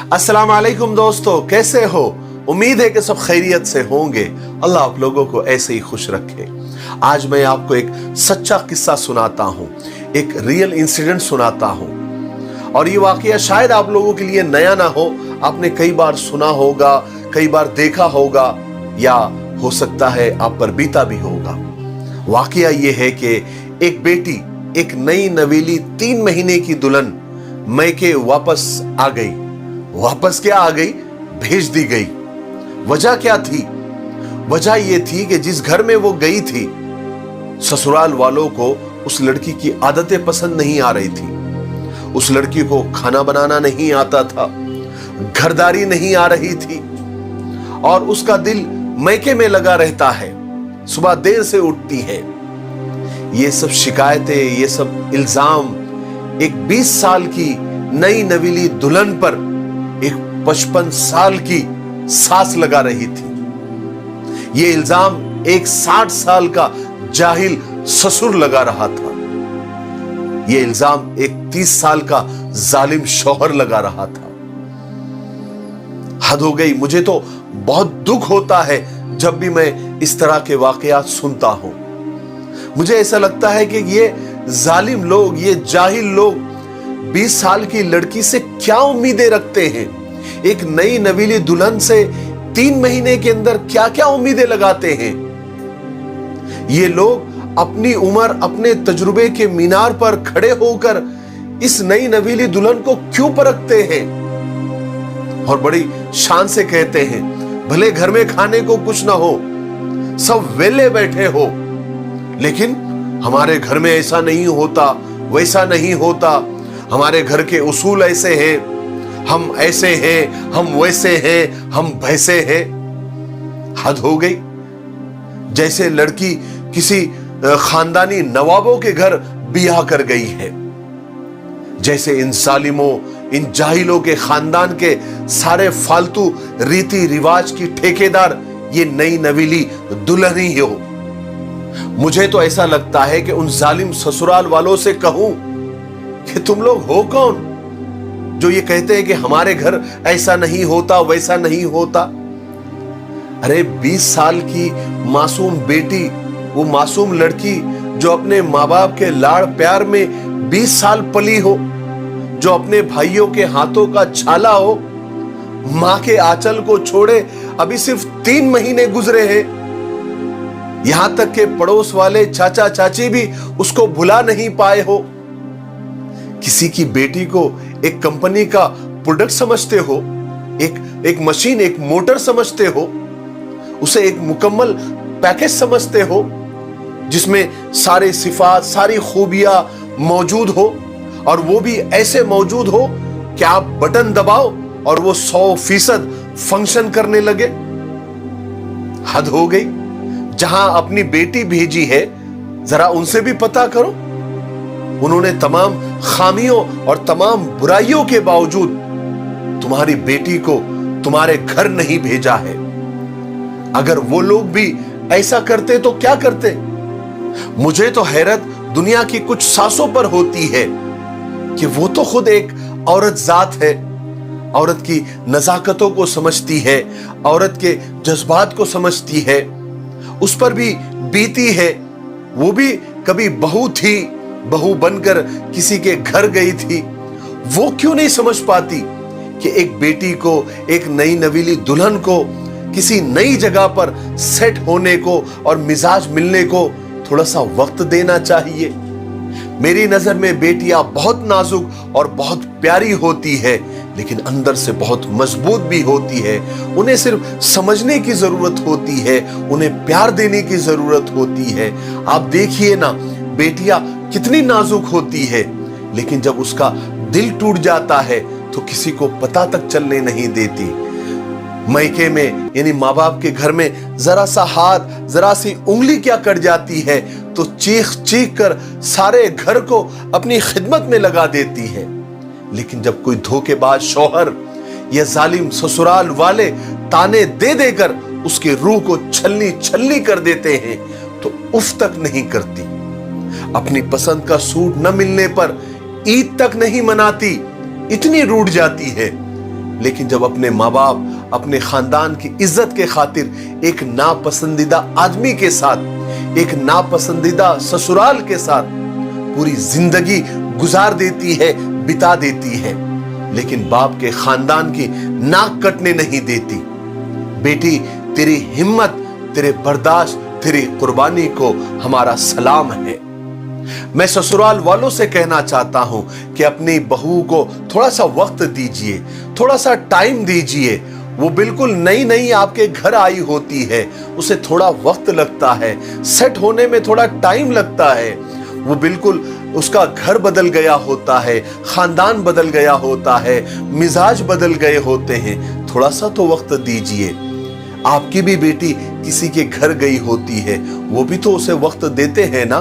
अस्सलाम वालेकुम दोस्तों, कैसे हो? उम्मीद है कि सब खैरियत से होंगे। अल्लाह आप लोगों को ऐसे ही खुश रखे। आज मैं आपको एक सच्चा किस्सा सुनाता हूँ, एक रियल इंसिडेंट सुनाता हूँ। और ये वाकया शायद आप लोगों के लिए नया ना हो, आपने कई बार सुना होगा, कई बार देखा होगा, या हो सकता है आप पर बीता भी होगा। वाकया ये है कि एक बेटी, एक नई नवेली 3 महीने की दुल्हन मैके वापस आ गई। वापस क्या आ गई? भेज दी गई। वजह क्या थी? वजह ये थी कि जिस घर में वो गई थी, ससुराल वालों को उस लड़की की आदतें पसंद नहीं आ रही थी। उस लड़की को खाना बनाना नहीं आता था, घरदारी नहीं आ रही थी, और उसका दिल मैके में लगा रहता है। सुबह देर से उठती है। ये सब शिकायतें, ये सब इल्जाम एक 20 साल की नई नवीली दुल्हन पर एक 55 साल की सास लगा रही थी। ये इल्जाम एक 60 साल का जाहिल ससुर लगा रहा था। ये इल्जाम एक 30 साल का जालिम शौहर लगा रहा था। हद हो गई। मुझे तो बहुत दुख होता है जब भी मैं इस तरह के वाकयात सुनता हूं। मुझे ऐसा लगता है कि ये जालिम लोग, ये जाहिल लोग 20 साल की लड़की से क्या उम्मीदें रखते हैं? एक नई नवीली दुल्हन से 3 महीने के अंदर क्या क्या उम्मीदें लगाते हैं? ये लोग अपनी उम्र, अपने तजुर्बे के मीनार पर खड़े होकर इस नई नवीली दुल्हन को क्यों परखते हैं? और बड़ी शान से कहते हैं, भले घर में खाने को कुछ ना हो, सब वेले बैठे हो, लेकिन हमारे घर में ऐसा नहीं होता, वैसा नहीं होता, हमारे घर के उसूल ऐसे हैं, हम ऐसे हैं, हम वैसे हैं, हम वैसे हैं। हद हो गई। जैसे लड़की किसी खानदानी नवाबों के घर बियाह कर गई है। जैसे इन जालिमों, इन जाहिलों के खानदान के सारे फालतू रीति रिवाज की ठेकेदार ये नई नवीली दुल्हन ही हो। मुझे तो ऐसा लगता है कि उन जालिम ससुराल वालों से कहूं कि तुम लोग हो कौन जो ये कहते हैं कि हमारे घर ऐसा नहीं होता, वैसा नहीं होता। अरे 20 साल की मासूम बेटी, वो मासूम लड़की जो अपने माँ बाप के लाड़ प्यार में 20 साल पली हो, जो अपने भाइयों के हाथों का छाला हो, मां के आंचल को छोड़े अभी सिर्फ 3 महीने गुजरे हैं। यहां तक के पड़ोस वाले चाचा चाची भी उसको भुला नहीं पाए हो। किसी की बेटी को एक कंपनी का प्रोडक्ट समझते हो, एक मशीन, एक मोटर समझते हो, उसे एक मुकम्मल पैकेज समझते हो जिसमें सारे सिफात, सारी खूबियां मौजूद हो, और वो भी ऐसे मौजूद हो कि आप बटन दबाओ और वो 100% फंक्शन करने लगे। हद हो गई। जहां अपनी बेटी भेजी है, जरा उनसे भी पता करो। उन्होंने तमाम खामियों और तमाम बुराइयों के बावजूद तुम्हारी बेटी को तुम्हारे घर नहीं भेजा है। अगर वो लोग भी ऐसा करते तो क्या करते? मुझे तो हैरत दुनिया की कुछ सासों पर होती है कि वो तो खुद एक औरत जात है, औरत की नजाकतों को समझती है, औरत के जज्बात को समझती है, उस पर भी बीती है। वो भी कभी बहू थी, बहू बनकर किसी के घर गई थी। वो क्यों नहीं समझ पाती कि एक बेटी को, एक नई नवीली दुल्हन को किसी नई जगह पर सेट होने को और मिजाज मिलने को थोड़ा सा वक्त देना चाहिए। मेरी नजर में बेटियां बहुत नाजुक और बहुत प्यारी होती है, लेकिन अंदर से बहुत मजबूत भी होती है। उन्हें सिर्फ समझने की जरूरत होती है, उन्हें प्यार देने की जरूरत होती है। आप देखिए ना, बेटियां कितनी नाजुक होती है, लेकिन जब उसका दिल टूट जाता है तो किसी को पता तक चलने नहीं देती। मैके में यानी माँ बाप के घर में जरा सा हाथ, जरा सी उंगली क्या कट जाती है तो चीख चीख कर सारे घर को अपनी खिदमत में लगा देती है। लेकिन जब कोई धोखेबाज शौहर या जालिम ससुराल वाले ताने दे देकर उसके रूह को छलनी छलनी कर देते हैं तो उफ तक नहीं करती। अपनी पसंद का सूट न मिलने पर ईद तक नहीं मनाती, इतनी रूठ जाती है। लेकिन जब अपने माँ बाप, अपने खानदान की इज्जत के खातिर एक नापसंदीदा आदमी के साथ, एक नापसंदीदा ससुराल के साथ पूरी जिंदगी गुजार देती है, बिता देती है, लेकिन बाप के खानदान की नाक कटने नहीं देती। बेटी, तेरी हिम्मत, तेरे बर्दाश्त, तेरी कुर्बानी को हमारा सलाम है। मैं ससुराल वालों से कहना चाहता हूं कि अपनी बहू को थोड़ा सा वक्त दीजिए, थोड़ा सा टाइम दीजिए। वो बिल्कुल नई नई आपके घर आई होती है, उसे थोड़ा वक्त लगता है, सेट होने में थोड़ा टाइम लगता है। वो बिल्कुल उसका घर बदल गया होता है, खानदान बदल गया होता है, मिजाज बदल गए होते हैं। थोड़ा सा तो वक्त दीजिए। आपकी भी बेटी किसी के घर गई होती है, वो भी तो उसे वक्त देते हैं ना,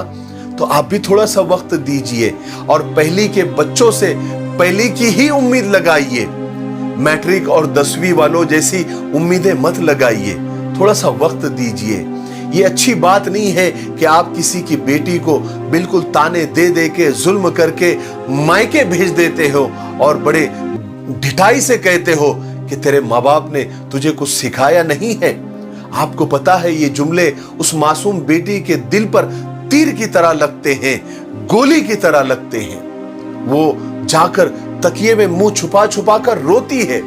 तो आप भी थोड़ा सा वक्त दीजिए। और पहली के बच्चों से पहली की ही उम्मीद लगाइए। मैट्रिक और 10वीं वालों जैसी उम्मीदें मत लगाइए, थोड़ा सा वक्त दीजिए। ये अच्छी बात नहीं है कि आप किसी की बेटी को बिल्कुल ताने दे दे के, जुल्म करके मायके भेज देते हो और बड़े ढिठाई से कहते हो कि तेरे माँ बाप ने तुझे कुछ सिखाया नहीं है। आपको पता है ये जुमले उस मासूम बेटी के दिल पर तीर की तरह लगते हैं, गोली की तरह लगते हैं। वो जाकर तकिए में मुंह छुपा छुपा कर रोती है।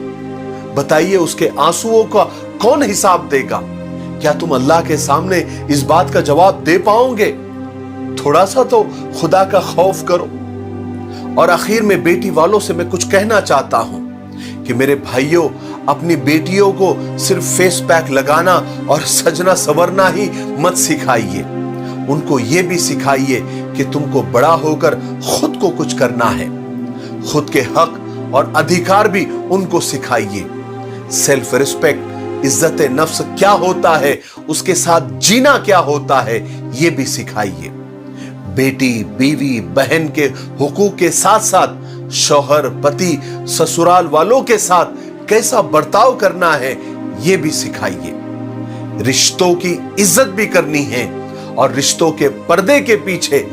बताइए उसके आंसुओं का कौन हिसाब देगा? क्या तुम अल्लाह के सामने इस बात का जवाब दे पाओगे? थोड़ा सा तो खुदा का खौफ करो। और आखिर में बेटी वालों से मैं कुछ कहना चाहता हूं कि मेरे भाइयों, अपनी बेटियों को सिर्फ फेस पैक लगाना और सजना संवरना ही मत सिखाइए। उनको यह भी सिखाइए कि तुमको बड़ा होकर खुद को कुछ करना है। खुद के हक और अधिकार भी उनको सिखाइए। सेल्फ रिस्पेक्ट, इज्जत नफ्स क्या होता है, उसके साथ जीना क्या होता है, यह भी सिखाइए। बेटी, बीवी, बहन के हुकूक के साथ साथ शौहर, पति, ससुराल वालों के साथ कैसा बर्ताव करना है, यह भी सिखाइए। रिश्तों की इज्जत भी करनी है और रिश्तों के पर्दे के पीछे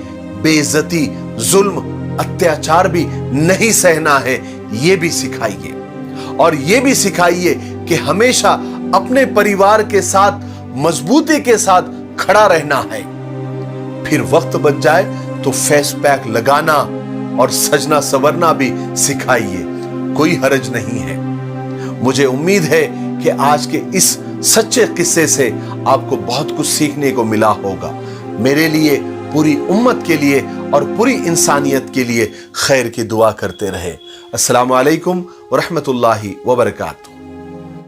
बेइज्जती, जुल्म, अत्याचार भी नहीं सहना है, यह भी सिखाइए। और यह भी सिखाइए कि हमेशा अपने परिवार के साथ मजबूती के साथ खड़ा रहना है। फिर वक्त बच जाए तो फेस पैक लगाना और सजना संवरना भी सिखाइए, कोई हर्ज नहीं है। मुझे उम्मीद है कि आज के इस सच्चे किस्से से आपको बहुत कुछ सीखने को मिला होगा। मेरे लिए, पूरी उम्मत के लिए और पूरी इंसानियत के लिए खैर की दुआ करते रहे। अस्सलामु अलैकुम व रहमतुल्लाहि व बरकातुहू।